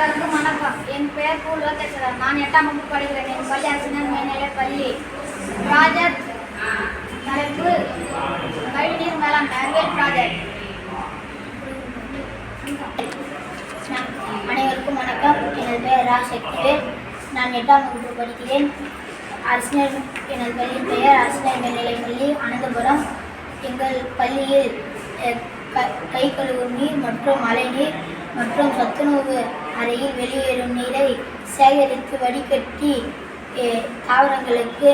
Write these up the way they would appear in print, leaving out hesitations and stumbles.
அனைவருக்கும் வணக்கம். என் பெயர் கு. லோகேஸ்வரன். நான் 8ஆம் வகுப்பு படிக்கிறேன். என் பள்ளி அரசினர் மேல்நிலைப் பள்ளி. ப்ராஜெக்ட் தலைப்பு கழிவுநீர் மேலாண்மை அறிவியல் ப்ராஜெக்ட். அனைவருக்கும் வணக்கம். எனது பெயர் ராசக்தி. நான் 8ஆம் வகுப்பு படிக்கிறேன். அரசினர் எனது பள்ளியின் பெயர் அரசினர் மேல்நிலைப் பள்ளி அனந்தபுரம். எங்கள் பள்ளியில் கை கழுவும் நீர் மற்றும் மழைநீர் மற்றும் சத்துணவு அறையில் வெளியேறும் நீரை சேகரித்து வடிகட்டி தாவரங்களுக்கு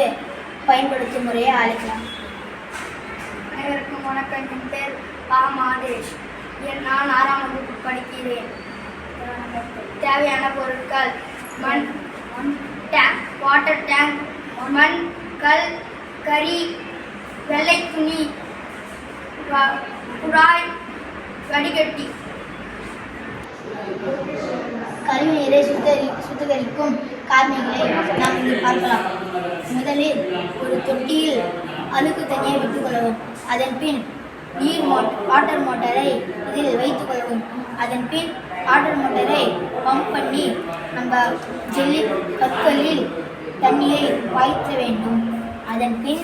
பயன்படுத்தும் முறையை அழைக்கலாம். அனைவருக்கும் வணக்கம். என் பேர் பா. மாதேஷ். நான் 6ஆம் வகுப்பு படிக்கிறேன். தேவையான பொருட்கள்: மண், வாட்டர் டேங்க், மண், கல், கரி, வெள்ளை துணி, குழாய், வடிகட்டி. கழிவுநீரை சுத்திகரிக்கும் காரணிகளை நாம் இங்கு பார்க்கலாம். முதலில் ஒரு தொட்டியில் அழுக்கு தண்ணியை விட்டுக்கொள்ளவும். அதன் பின் வாட்டர் மோட்டரை இதில் வைத்துக் கொள்ளவும். அதன் பின் வாட்டர் மோட்டரை பம்ப் பண்ணி நம்ம ஜெல்லி கற்களில் தண்ணியை பாய்ச்ச வேண்டும். அதன் பின்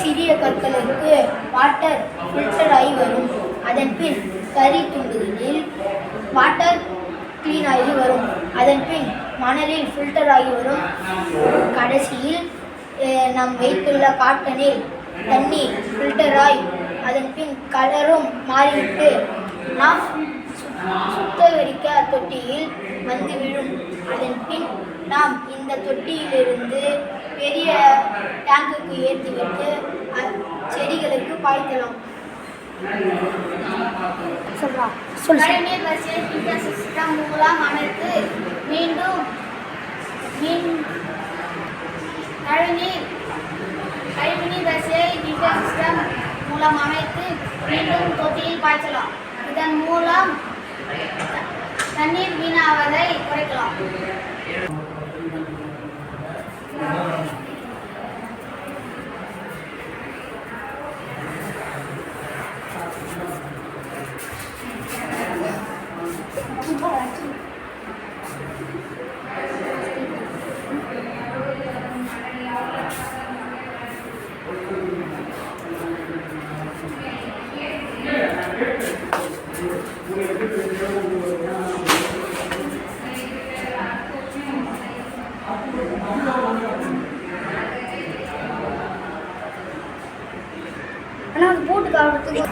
சிறிய கற்களுக்கு வாட்டர் ஃபில்டர் ஆகி வரும். அதன் பின் கரி துண்டுகளில் வாட்டர் கிளீன் ஆகி வரும். அதன் பின் மணலில் ஃபில்டர் ஆகி வரும். கடைசியில் நாம் வைத்துள்ள காட்டனில் தண்ணி ஃபில்டராய் அதன் பின் கலரும் மாறிவிட்டு நாம் சுத்திகரிக்க தொட்டியில் வந்து விழும். அதன் பின் நாம் இந்த தொட்டியிலிருந்து பெரிய டேங்குக்கு ஏற்றிவிட்டு செடிகளுக்கு பாய்த்தலாம். கழிவுநீர் வரிசையை ஃபில்டர் சிஸ்டம் மூலம் அமைத்து மீண்டும் கழிவுநீர் வரிசையை ஃபில்டர் சிஸ்டம் மூலம் அமைத்து மீண்டும் தொட்டியில் பாய்ச்சலாம். இதன் மூலம் தண்ணீர் வீணாவதை குறைக்கலாம். ஆனால் அது போட்டு காலத்துக்கு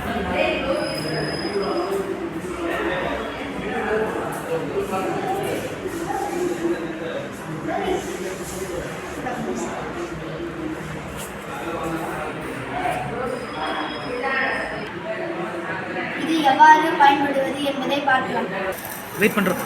இது எவ்வாறு பயன்படுவது என்பதை பார்க்கலாம். வெயிட் பண்ணுறது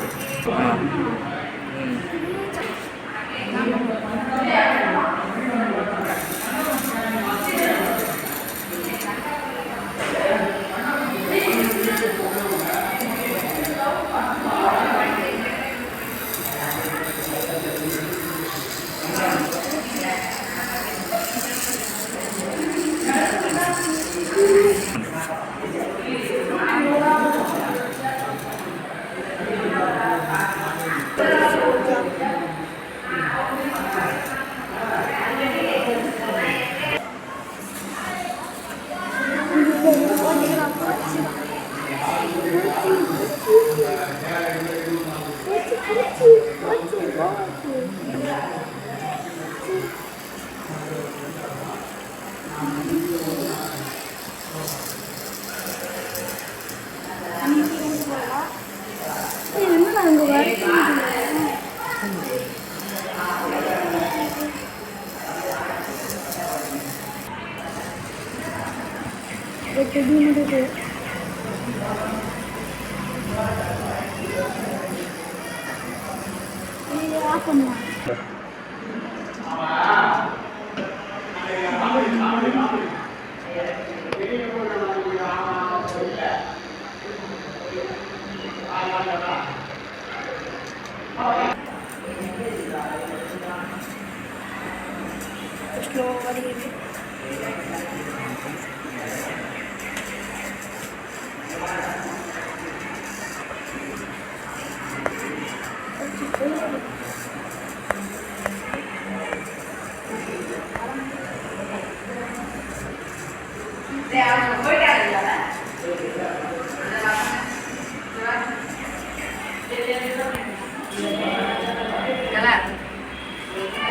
போயிட்டாங்க